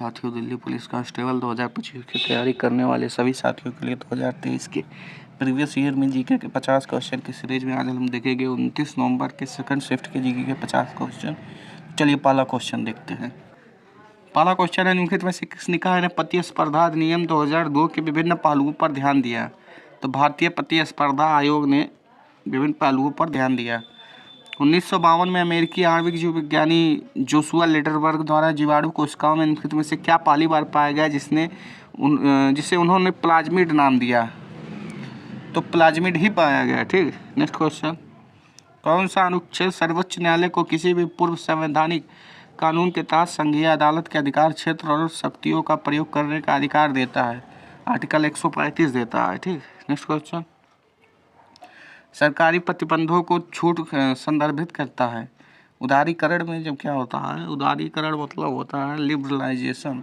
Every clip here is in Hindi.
साथियों, दिल्ली पुलिस कांस्टेबल 2025 की तैयारी करने वाले सभी साथियों के लिए 2023 के प्रीवियस ईयर में जीके के 50 क्वेश्चन की सीरीज में आज हम देखेंगे 29 नवंबर के सेकंड शिफ्ट के जीके के 50 क्वेश्चन। चलिए पहला क्वेश्चन देखते हैं। पहला क्वेश्चन है, निम्नलिखित में से किस निकाय ने प्रतिस्पर्धा अधिनियम 2002 के विभिन्न पहलुओं पर ध्यान दिया? तो भारतीय प्रतिस्पर्धा आयोग ने विभिन्न पहलुओं पर ध्यान दिया। 1952 में अमेरिकी आणविक जीव विज्ञानी जोशुआ लेटरबर्ग द्वारा जीवाणु कोशिकाओं में निम्नलिखित में से क्या पहली बार पाया गया जिसे उन्होंने प्लाज्मिड नाम दिया? तो प्लाज्मिड ही पाया गया। ठीक, नेक्स्ट क्वेश्चन, कौन सा अनुच्छेद सर्वोच्च न्यायालय को किसी भी पूर्व संवैधानिक कानून के तहत संघीय अदालत के अधिकार क्षेत्र और शक्तियों का प्रयोग करने का अधिकार देता है? आर्टिकल 135 देता है। ठीक, नेक्स्ट क्वेश्चन, सरकारी प्रतिबंधों को छूट संदर्भित करता है। उदारीकरण में जब क्या होता है, उदारीकरण मतलब होता है लिबरलाइजेशन।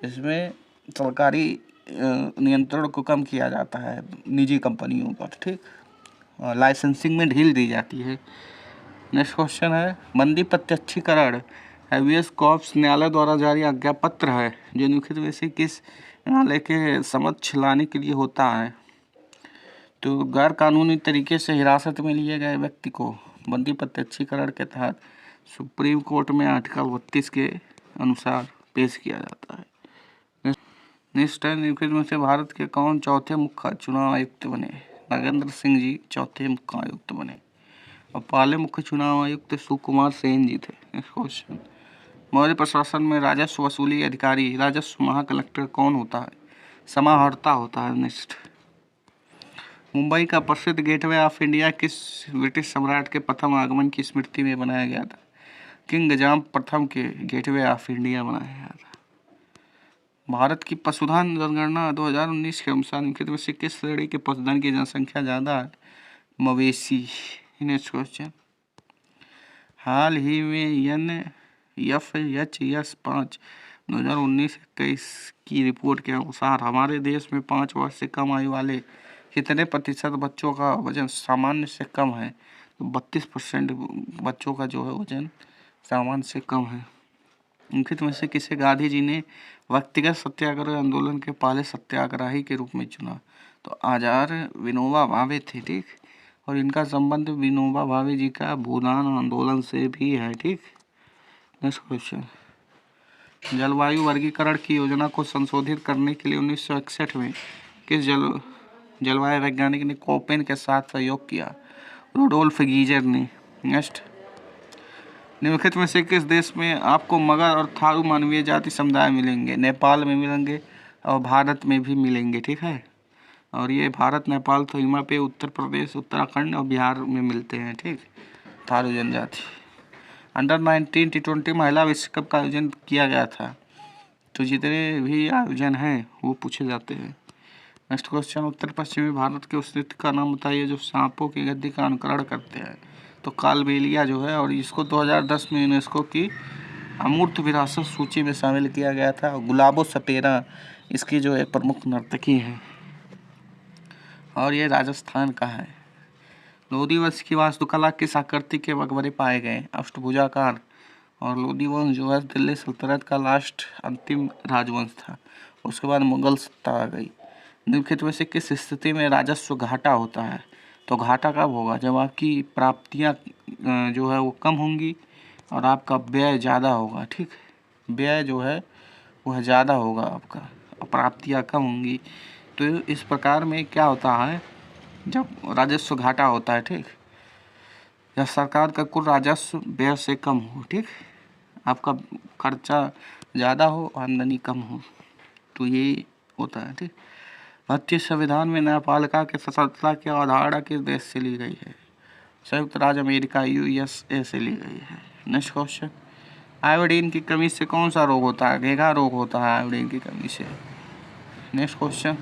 इसमें सरकारी नियंत्रण को कम किया जाता है निजी कंपनियों पर। ठीक, लाइसेंसिंग में ढील दी जाती है। नेक्स्ट क्वेश्चन है, बंदी प्रत्यक्षीकरण हैबियस कॉर्पस न्यायालय द्वारा जारी आज्ञा पत्र है जो निम्नलिखित में से किस न्यायालय के समक्ष लाने के लिए होता है? तो गैर कानूनी तरीके से हिरासत में लिए गए व्यक्ति को बंदी प्रत्यक्षीकरण के तहत सुप्रीम कोर्ट में आर्टिकल 32 के अनुसार पेश किया जाता है। नेक्स्ट है, निम्नलिखित में से भारत के कौन चौथे मुख्य चुनाव आयुक्त बने? नागेंद्र सिंह जी चौथे मुख्य आयुक्त बने और पहले मुख्य चुनाव आयुक्त सुकुमार सेन जी थे। नेक्स्ट क्वेश्चन, मौर्य प्रशासन में राजस्व वसूली अधिकारी राजस्व महाकलेक्टर कौन होता है? समाहर्ता होता है। नेक्स्ट, मुंबई का प्रसिद्ध गेटवे ऑफ इंडिया किस ब्रिटिश सम्राट के प्रथम आगमन की स्मृति में बनाया गया था? किंग जाम प्रथम के गेटवे ऑफ इंडिया बनाया गया था। भारत की पशुधन जनगणना 2019 के अनुसार निम्नलिखित में से किस श्रेणी के पशुधन की जनसंख्या ज़्यादा है? मवेशी। नेक्स्ट क्वेश्चन, हाल ही में NFHS 5 2019-21 की रिपोर्ट के अनुसार हमारे देश में 5 वर्ष से कम आयु वाले कितने प्रतिशत बच्चों का वजन सामान्य से कम है? तो 32% बच्चों का जो है वजन सामान्य से कम है। निम्नलिखित में से किसे गांधी जी ने व्यक्तिगत सत्याग्रह आंदोलन के पहले सत्याग्रही के रूप में चुना? तो आचार्य विनोबा भावे थे। ठीक, और इनका संबंध विनोबा भावे जी का भूदान आंदोलन से भी है। ठीक, नेक्स्ट क्वेश्चन, जलवायु वर्गीकरण की योजना को संशोधित करने के लिए 1961 में किस जलवायु वैज्ञानिक ने कोपेन के साथ सहयोग किया? रुडोल्फ गीजर ने। नेक्स्ट, निम्नलिखित में से किस देश में आपको मगर और थारू मानवीय जाति समुदाय मिलेंगे? नेपाल में मिलेंगे और भारत में भी मिलेंगे। ठीक है, और ये भारत, नेपाल, सीमा पे उत्तर प्रदेश, उत्तराखंड और बिहार में मिलते हैं। ठीक, थारू जनजाति। अंडर 19 T20 महिला विश्व कप का आयोजन किया गया था। तो जितने भी आयोजन हैं वो पूछे जाते हैं। नेक्स्ट क्वेश्चन, उत्तर पश्चिमी भारत के उस नृत्य का नाम बताइए जो सांपों की गति का अनुकरण करते हैं? तो कालबेलिया जो है, और इसको 2010 में यूनेस्को की अमूर्त विरासत सूची में शामिल किया गया था। गुलाबो सपेरा इसकी जो एक प्रमुख नर्तकी है और ये राजस्थान का है। लोधी वंश की वास्तुकला किस आकृति के मकबरे पाए गए? अष्टभुजाकार। और लोधी वंश जो है दिल्ली सल्तनत का लास्ट अंतिम राजवंश था, उसके बाद मुगल सत्ता आ गई। निम्नलिखित में से किस स्थिति में राजस्व घाटा होता है? तो घाटा कब होगा? जब आपकी प्राप्तियां जो है वो कम होंगी और आपका व्यय ज़्यादा होगा। ठीक, व्यय जो है वह ज़्यादा होगा आपका और प्राप्तियां कम होंगी। तो इस प्रकार में क्या होता है जब राजस्व घाटा होता है? ठीक, जब सरकार का कुल राजस्व व्यय से कम हो। ठीक, आपका खर्चा ज़्यादा हो, आमदनी कम हो, तो ये होता है। ठीक, भारतीय संविधान में न्यायपालिका की स्वतंत्रता की अवधारणा किस देश से ली गई है? संयुक्त राज्य अमेरिका USA से ली गई है। नेक्स्ट क्वेश्चन, आयोडीन की कमी से कौन सा रोग होता है? घेघा रोग होता है आयोडीन की कमी से। नेक्स्ट क्वेश्चन,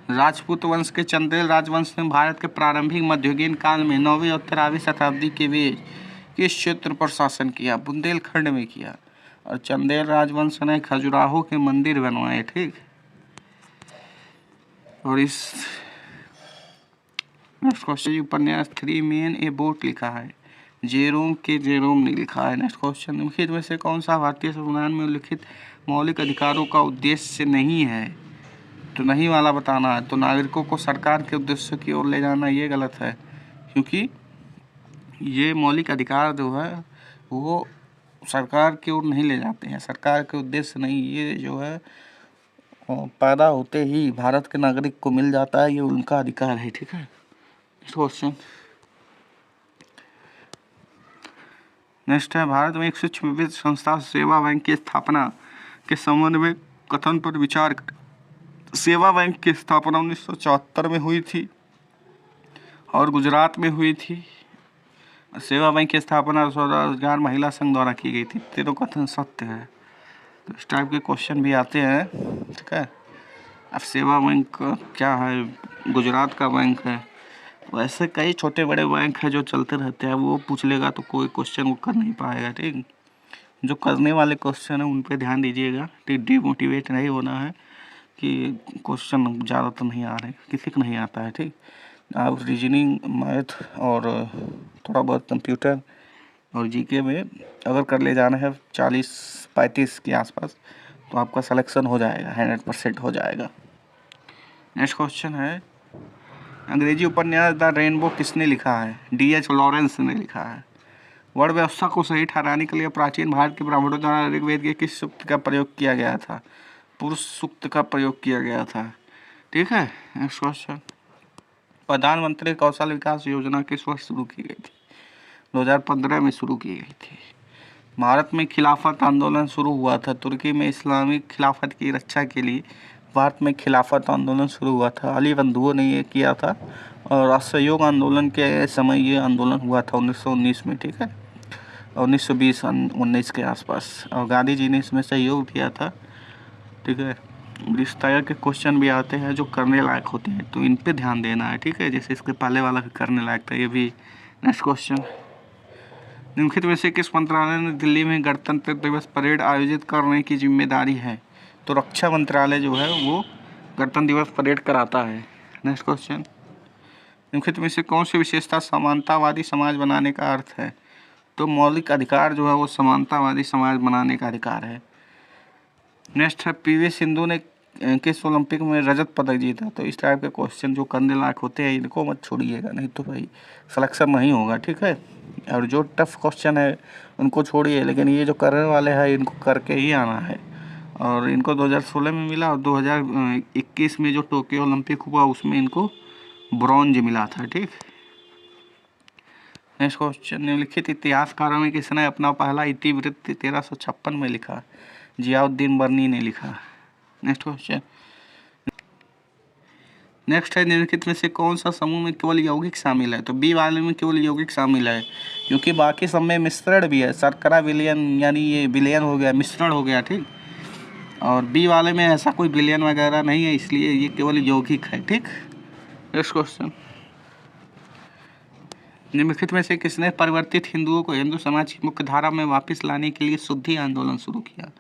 राजपूत वंश के चंदेल राजवंश ने भारत के प्रारंभिक मध्ययुगीन काल में 9वीं और 13वीं शताब्दी के बीच किस क्षेत्र पर शासन किया? बुंदेलखंड में किया। और चंदेल राजवंश ने खजुराहो के मंदिर बनवाए। ठीक, और इस नेक्स्ट क्वेश्चन, उपन्यास 3 Men a Boat लिखा है जेरोम के जेरोम ने लिखा है। नेक्स्ट क्वेश्चन, निम्नलिखित में से कौन सा भारतीय संविधान में उल्लिखित मौलिक अधिकारों का उद्देश्य नहीं है? तो नहीं वाला बताना है। तो नागरिकों को सरकार के उद्देश्य की ओर ले जाना ये गलत है, क्योंकि ये मौलिक अधिकार जो है वो सरकार की ओर नहीं ले जाते हैं, सरकार के उद्देश्य नहीं, ये जो है पैदा होते ही भारत के नागरिक को मिल जाता है, ये उनका अधिकार है। ठीक है। क्वेश्चन नेक्स्ट है, भारत में एक सूक्ष्म वित्त संस्था सेवा बैंक की स्थापना के संबंध में कथन पर विचार करें। सेवा बैंक की स्थापना 1974 में हुई थी और गुजरात में हुई थी। सेवा बैंक की स्थापना स्वरोजगार महिला संघ द्वारा की गई थी। तेरह कथन सत्य है। तो इस टाइप के क्वेश्चन भी आते हैं। ठीक है। अब सेवा बैंक क्या है? गुजरात का बैंक है। वैसे कई छोटे बड़े बैंक है जो चलते रहते हैं, वो पूछ लेगा तो कोई क्वेश्चन वो कर नहीं पाएगा। ठीक, जो करने वाले क्वेश्चन है उन पे ध्यान दीजिएगा। डिमोटिवेट नहीं होना है कि क्वेश्चन ज़्यादा तो नहीं आ रहे, किसी को नहीं आता है। ठीक, आप रीजनिंग, मैथ और थोड़ा बहुत कंप्यूटर और जीके में अगर कर ले जाना है 40-35 के आसपास, तो आपका सिलेक्शन हो जाएगा, 100% हो जाएगा। नेक्स्ट क्वेश्चन है, अंग्रेजी उपन्यास द रेनबो किसने लिखा है? D.H. लॉरेंस ने लिखा है। वर्ण व्यवस्था को सही ठहराने के लिए प्राचीन भारत के ब्राह्मणों द्वारा ऋग्वेद के किस सूक्त का प्रयोग किया गया था? पुरुष सूक्त का प्रयोग किया गया था। ठीक है। नेक्स्ट क्वेश्चन, प्रधानमंत्री कौशल विकास योजना किस वर्ष शुरू की गई थी? 2015 में शुरू की गई थी। भारत में खिलाफत आंदोलन शुरू हुआ था। तुर्की में इस्लामिक खिलाफत की रक्षा के लिए भारत में खिलाफत आंदोलन शुरू हुआ था। अली बंधुओं ने ये किया था और असहयोग आंदोलन के समय ये आंदोलन हुआ था 1919 में। ठीक है, 1920-19 के आसपास, और गांधी जी ने इसमें सहयोग किया था। ठीक है। इस तरह के क्वेश्चन भी आते हैं जो करने लायक होते हैं, तो इन पे ध्यान देना है। ठीक है, जैसे इसके पहले वाला भी करने लायक था, ये भी। नेक्स्ट क्वेश्चन, निम्नलिखित में से किस मंत्रालय ने दिल्ली में गणतंत्र दिवस परेड आयोजित करने की जिम्मेदारी है? तो रक्षा मंत्रालय जो है वो गणतंत्र दिवस परेड कराता है। नेक्स्ट क्वेश्चन, निम्नलिखित में से कौन सी विशेषता समानतावादी समाज बनाने का अर्थ है? तो मौलिक अधिकार जो है वो समानतावादी समाज बनाने का अधिकार है। नेक्स्ट है, पीवी सिंधु ने किस ओलंपिक में रजत पदक जीता? तो इस टाइप के क्वेश्चन जो करने लायक होते हैं इनको मत छोड़िएगा, नहीं तो भाई सिलेक्शन नहीं होगा। ठीक है। और जो टफ क्वेश्चन है उनको छोड़िए, लेकिन ये जो करने वाले हैं इनको करके ही आना है। और इनको 2016 में मिला और 2021 में जो टोक्यो ओलंपिक हुआ उसमें इनको ब्रॉन्ज मिला था। ठीक। नेक्स्ट क्वेश्चन, निम्नलिखित इतिहासकारों में किसने अपना पहला इतिवृत्त 1356 में लिखा? जियाउद्दीन बर्नी ने लिखा। नेक्स्ट क्वेश्चन, नेक्स्ट है, निम्नलिखित में से कौन सा समूह में केवल यौगिक शामिल है? तो बी वाले में केवल यौगिक शामिल है, क्योंकि बाकी सब में मिश्रण भी है। शर्करा विलयन, यानी ये विलयन हो गया, मिश्रण हो गया। ठीक, और बी वाले में ऐसा कोई विलयन वगैरह नहीं है, इसलिए ये केवल यौगिक है। ठीक। नेक्स्ट क्वेश्चन, निम्नलिखित में से किसने परिवर्तित हिंदुओं को हिंदू समाज की मुख्य धारा में वापस लाने के लिए शुद्धि आंदोलन शुरू किया?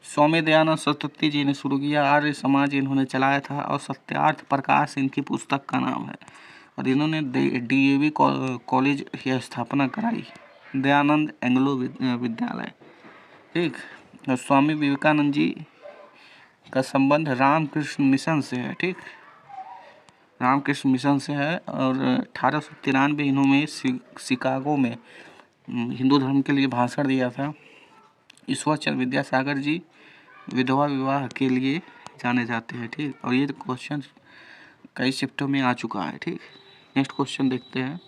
स्वामी दयानंद सरस्वती जी ने शुरू किया। आर्य समाज इन्होंने चलाया था और सत्यार्थ प्रकाश इनकी पुस्तक का नाम है। और इन्होंने DAV कॉलेज की स्थापना कराई, दयानंद एंग्लो विद्यालय। ठीक। और स्वामी विवेकानंद जी का संबंध रामकृष्ण मिशन से है। ठीक, रामकृष्ण मिशन से है। और 1893 इन्होंने शिकागो में हिंदू धर्म के लिए भाषण दिया था। ईश्वर चंद्र विद्यासागर जी विधवा विवाह के लिए जाने जाते हैं। ठीक, और ये क्वेश्चन कई शिफ्टों में आ चुका है। ठीक। नेक्स्ट क्वेश्चन देखते हैं,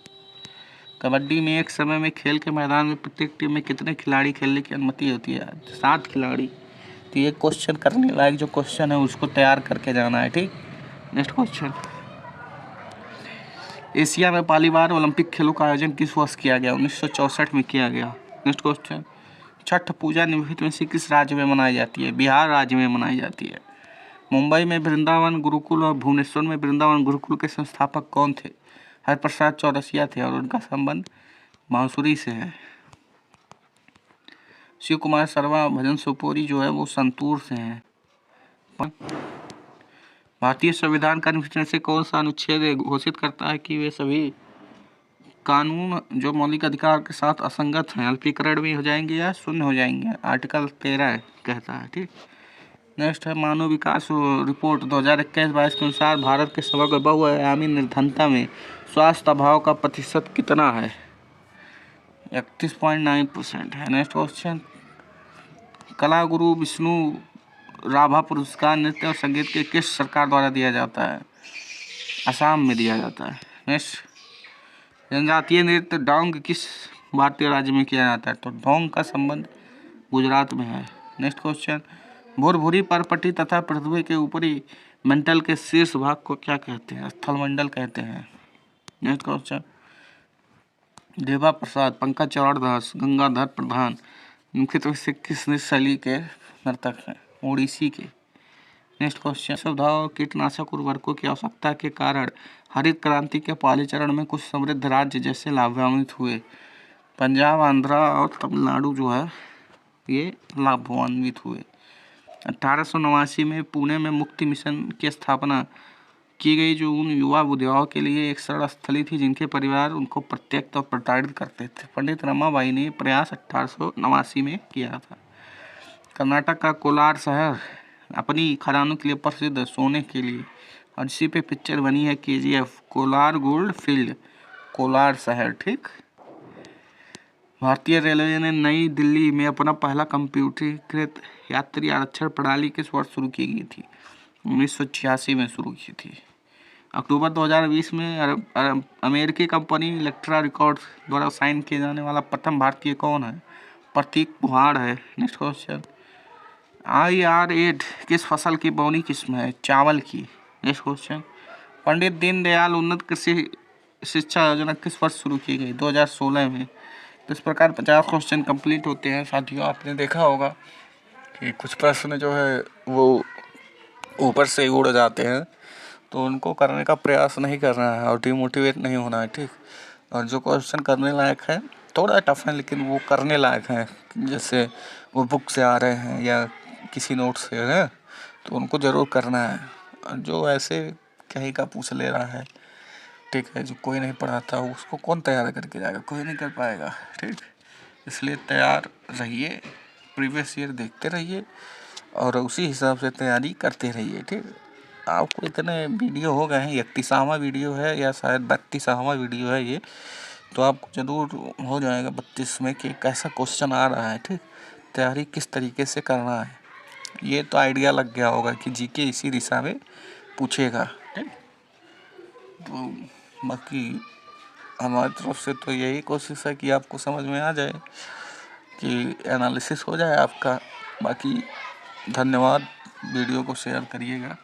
कबड्डी में एक समय में खेल के मैदान में प्रत्येक टीम में कितने खिलाड़ी खेलने की अनुमति होती है? 7 खिलाड़ी। तो ये क्वेश्चन करने लायक जो क्वेश्चन है उसको तैयार करके जाना है। ठीक। नेक्स्ट क्वेश्चन, एशिया में पहली बार ओलंपिक खेलों का आयोजन किस वर्ष किया गया? 1964 में किया गया। नेक्स्ट क्वेश्चन, छठ पूजा निम्नलिखित में से किस राज्य में मनाई जाती है? बिहार राज्य में मनाई जाती है। मुंबई में वृंदावन गुरुकुल और भुवनेश्वर में वृंदावन गुरुकुल के संस्थापक कौन थे? हरिप्रसाद चौरसिया थे और उनका संबंध बांसुरी से है। शिव कुमार शर्मा भजन सोपोरी जो है वो संतूर से हैं। भारतीय संविधान का निम्नलिखित में से कौन सा अनुच्छेद घोषित करता है कि वे सभी कानून जो मौलिक अधिकार के साथ असंगत हैं अल्पीकरण भी हो जाएंगे या शून्य हो जाएंगे, आर्टिकल 13 कहता है। ठीक, नेक्स्ट है मानव विकास रिपोर्ट 2021-22 के अनुसार भारत के समग्र बहुआयामी निर्धनता में स्वास्थ्य अभाव का प्रतिशत कितना है? 31.9% है। नेक्स्ट क्वेश्चन, कला गुरु विष्णु राभा पुरस्कार नृत्य और संगीत के किस सरकार द्वारा दिया जाता है? असम में दिया जाता है। नेक्स्ट, जनजातीय नृत्य डोंग किस भारतीय राज्य में किया जाता है? तो डोंग का संबंध गुजरात में है। नेक्स्ट क्वेश्चन, भुरभुरी परपटी तथा पृथ्वी के ऊपरी मंडल के शीर्ष भाग को क्या कहते हैं? स्थल मंडल कहते हैं। नेक्स्ट क्वेश्चन, देवा प्रसाद, पंकज चौड़ दास, गंगाधर प्रधान मुख्य रूप से किस नृत्य शैली के नर्तक हैं? ओडिसी के। नेक्स्ट क्वेश्चन, सुविधा और कीटनाशक उर्वरकों की आवश्यकता के कारण हरित क्रांति के पहले चरण में कुछ समृद्ध राज्य जैसे लाभान्वित हुए? पंजाब, आंध्रा और तमिलनाडु जो है ये लाभान्वित हुए। 1889 में पुणे में मुक्ति मिशन की स्थापना की गई, जो उन युवा बुद्धियों के लिए एक सरल स्थली थी जिनके परिवार उनको प्रत्यक्ष और प्रताड़ित करते थे। पंडित रमाबाई ने प्रयास 1889 में किया था। कर्नाटक का कोलार शहर अपनी खदानों के लिए प्रसिद्ध, सोने के लिए, और इसी पे पिक्चर बनी है KGF, Kolar gold field, Kolar शहर। ठीक, भारतीय रेलवे ने नई दिल्ली में अपना पहला कंप्यूटरीकृत यात्री आरक्षण प्रणाली किस वर्ष शुरू की गई थी? 1986 में शुरू की थी। अक्टूबर 2020 में अमेरिकी कंपनी इलेक्ट्रा रिकॉर्ड्स द्वारा साइन किए जाने वाला प्रथम भारतीय कौन है? प्रतीक कुहाड़ है। नेक्स्ट क्वेश्चन, IR8 किस फसल की बौनी किस्म है? चावल की। नेक्स्ट क्वेश्चन, पंडित दीनदयाल उन्नत कृषि शिक्षा योजना किस वर्ष शुरू की गई? 2016 में। तो इस प्रकार 50 क्वेश्चन कंप्लीट होते हैं। साथियों, आपने देखा होगा कि कुछ प्रश्न जो है वो ऊपर से उड़ जाते हैं, तो उनको करने का प्रयास नहीं करना है और डिमोटिवेट नहीं होना है। ठीक, और जो क्वेश्चन करने लायक है, थोड़ा टफ है लेकिन वो करने लायक है, जैसे वो बुक से आ रहे हैं या किसी नोट से है, तो उनको ज़रूर करना है। और जो ऐसे कहीं का पूछ ले रहा है, ठीक है, जो कोई नहीं पढ़ाता उसको कौन तैयार करके जाएगा? कोई नहीं कर पाएगा। ठीक, इसलिए तैयार रहिए, प्रीवियस ईयर देखते रहिए और उसी हिसाब से तैयारी करते रहिए। ठीक, आपको इतने वीडियो हो गए हैं, 31वां वीडियो है या शायद 32वां वीडियो है ये, तो आपको जरूर हो जाएगा 32 में कि कैसा क्वेश्चन आ रहा है। ठीक, तैयारी किस तरीके से करना है, ये तो आइडिया लग गया होगा कि जीके इसी दिशा में पूछेगा। ठीक, तो बाकी हमारी तरफ से तो यही कोशिश है कि आपको समझ में आ जाए, कि एनालिसिस हो जाए आपका। बाकी धन्यवाद, वीडियो को शेयर करिएगा।